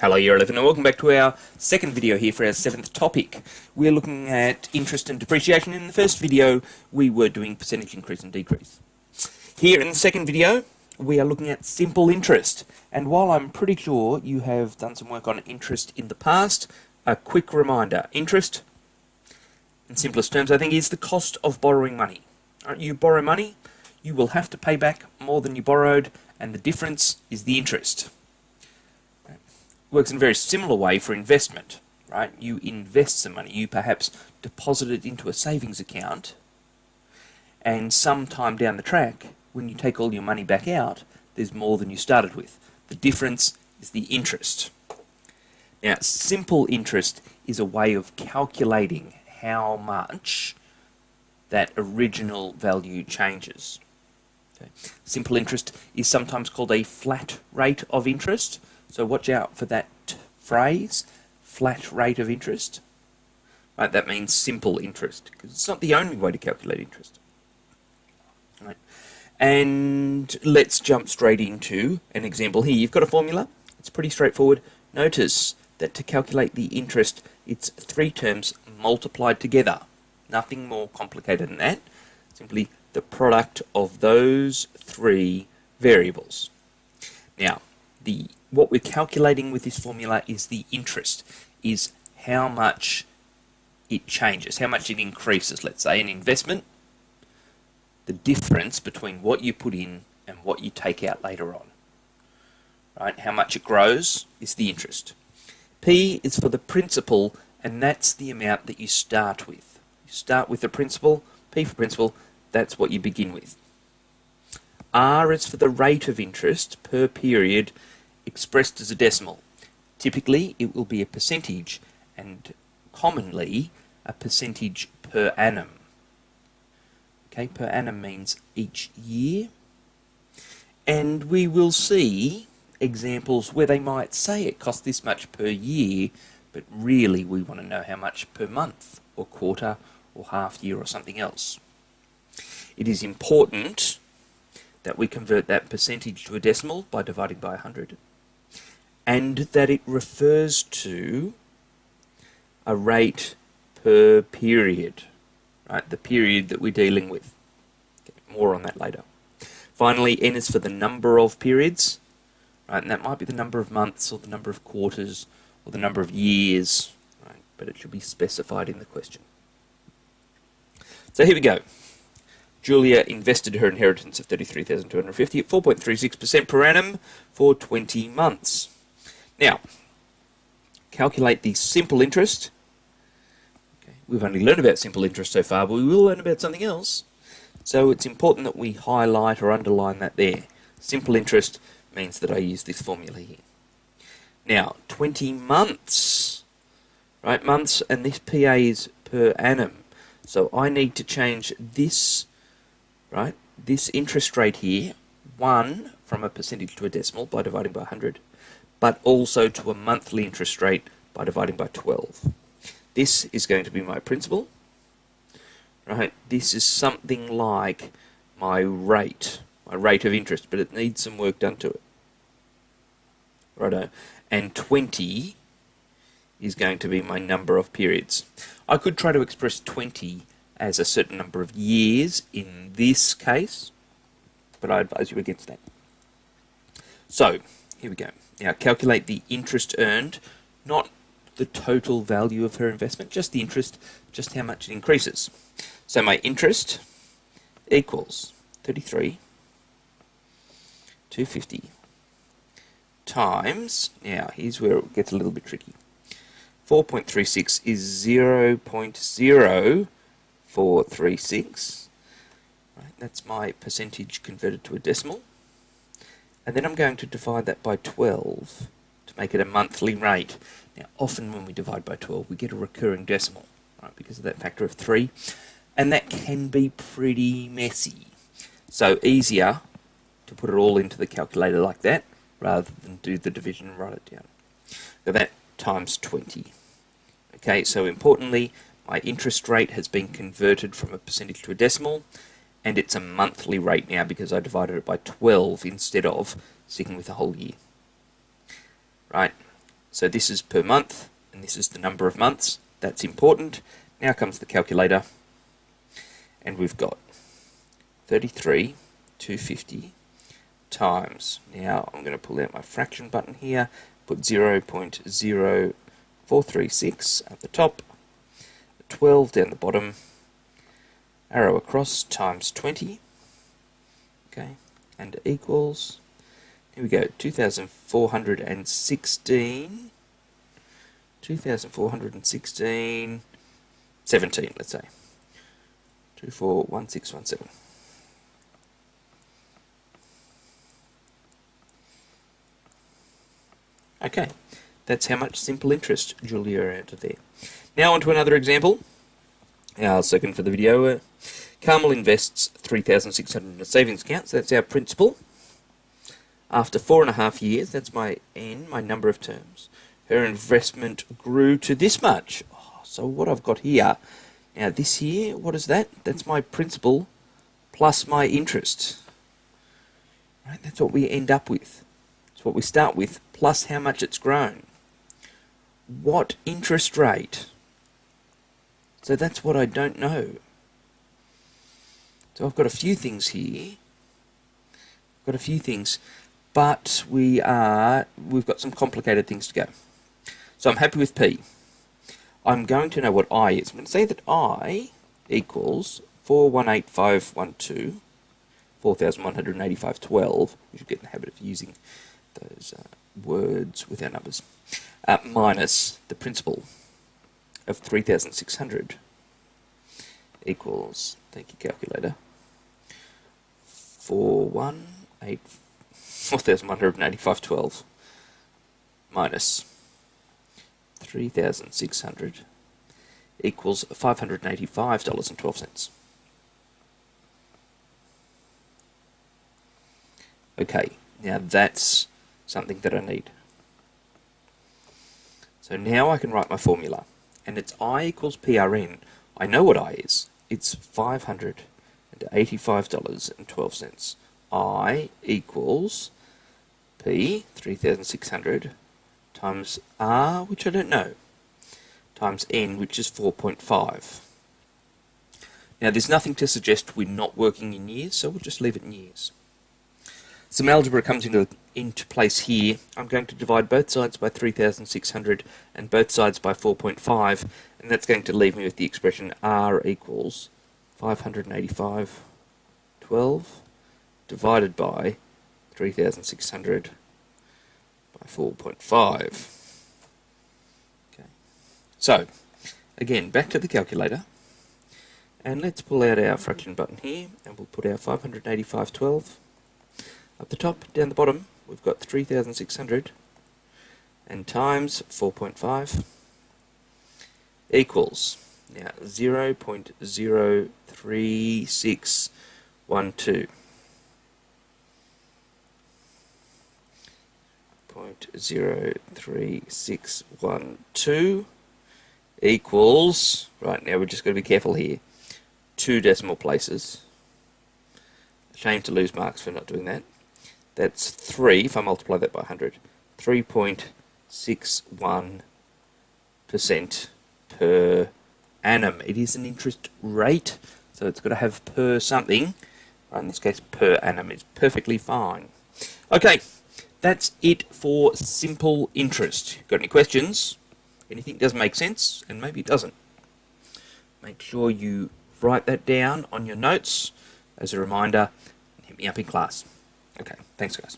Hello Year 11 and welcome back to our second video here for our seventh topic. We're looking at interest and depreciation. In the first video we were doing percentage increase and decrease. Here in the second video we are looking at simple interest, and while I'm pretty sure you have done some work on interest in the past, a quick reminder: interest, in simplest terms I think, is the cost of borrowing money. You borrow money, you will have to pay back more than you borrowed, and the difference is the interest. Works in a very similar way for investment, right? You invest some money, you perhaps deposit it into a savings account, and sometime down the track, when you take all your money back out, there's more than you started with. The difference is the interest. Now, simple interest is a way of calculating how much that original value changes. Okay. Simple interest is sometimes called a flat rate of interest. So watch out for that phrase, flat rate of interest. Right, that means simple interest, because it's not the only way to calculate interest. Right. And let's jump straight into an example here. You've got a formula. It's pretty straightforward. Notice that to calculate the interest, it's three terms multiplied together. Nothing more complicated than that. Simply the product of those three variables. Now, what we're calculating with this formula is the interest, is how much it changes, how much it increases. Let's say an investment, the difference between what you put in and what you take out later on. Right? How much it grows is the interest. P is for the principal, and that's the amount that you start with. You start with the principal, P for principal, that's what you begin with. R is for the rate of interest per period expressed as a decimal. Typically it will be a percentage, and commonly a percentage per annum. Okay, per annum means each year, and we will see examples where they might say it costs this much per year, but really we want to know how much per month or quarter or half year or something else. It is important that we convert that percentage to a decimal by dividing by 100, and that it refers to a rate per period, right? The period that we're dealing with. Okay, more on that later. Finally, N is for the number of periods, right? And that might be the number of months or the number of quarters or the number of years, right? But it should be specified in the question. So here we go. Julia invested her inheritance of $33,250 at 4.36% per annum for 20 months. Now, calculate the simple interest. Okay, we've only learned about simple interest so far, but we will learn about something else. So it's important that we highlight or underline that there. Simple interest means that I use this formula here. Now, 20 months, right? Months, and this PA is per annum. So I need to change this, right? This interest rate here, 1 from a percentage to a decimal by dividing by 100. But also to a monthly interest rate by dividing by 12. This is going to be my principal, right? This is something like my rate of interest, but it needs some work done to it. Righto. And 20 is going to be my number of periods. I could try to express 20 as a certain number of years in this case, but I advise you against that. So, here we go. Now, calculate the interest earned, not the total value of her investment, just the interest, just how much it increases. So my interest equals 33,250 times, now here's where it gets a little bit tricky, 4.36 is 0.0436, right, that's my percentage converted to a decimal. And then I'm going to divide that by 12 to make it a monthly rate. Now, often when we divide by 12, we get a recurring decimal, right, because of that factor of 3, and that can be pretty messy. So easier to put it all into the calculator like that, rather than do the division and write it down. So that times 20. Okay, so importantly, my interest rate has been converted from a percentage to a decimal, and it's a monthly rate now because I divided it by 12 instead of sticking with the whole year. Right, So this is per month, and this is the number of months. That's important. Now comes the calculator, and we've got 33,250 times. Now I'm going to pull out my fraction button here, put 0.0436 at the top, 12 down the bottom, arrow across, times 20, okay, and equals, here we go, 2,416, 17, let's say, 241617. Okay, that's how much simple interest Julia earned there. Now on to another example. Our second for the video. Carmel invests 3,600 in a savings account, so that's our principal. After 4.5 years, that's my N, my number of terms, her investment grew to this much. Oh, so what I've got here, now this here, what is that? That's my principal plus my interest. Right, that's what we end up with. That's what we start with, plus how much it's grown. What interest rate? So that's what I don't know. So I've got a few things here. But we've got some complicated things to go. So I'm happy with P. I'm going to know what I is. I'm going to say that I equals 418512, 4185.12. We should get in the habit of using those words with our numbers. Minus the principal of 3,600 equals, thank you calculator, 4,185.12 minus 3,600 equals $585.12. Okay, now that's something that I need. So now I can write my formula, and it's I equals PRN. I know what I is. It's $585.12. I equals P, 3,600, times R, which I don't know, times N, which is 4.5. Now there's nothing to suggest we're not working in years, so we'll just leave it in years. Some algebra comes into place here. I'm going to divide both sides by 3,600 and both sides by 4.5, and that's going to leave me with the expression R equals 585.12 divided by 3,600 by 4.5. Okay. So, again, back to the calculator, and let's pull out our fraction button here, and we'll put our 585.12 up the top. Down the bottom, we've got 3,600 and times 4.5 equals, now 0.03612. 0.03612 equals, right, now we're just going to be careful here, 2 decimal places. Shame to lose marks for not doing that. That's 3, if I multiply that by 100, 3.61% per annum. It is an interest rate, so it's got to have per something. Right, in this case, per annum is perfectly fine. Okay, that's it for simple interest. Got any questions? Anything doesn't make sense, and maybe it doesn't. Make sure you write that down on your notes as a reminder, and hit me up in class. Okay, thanks guys.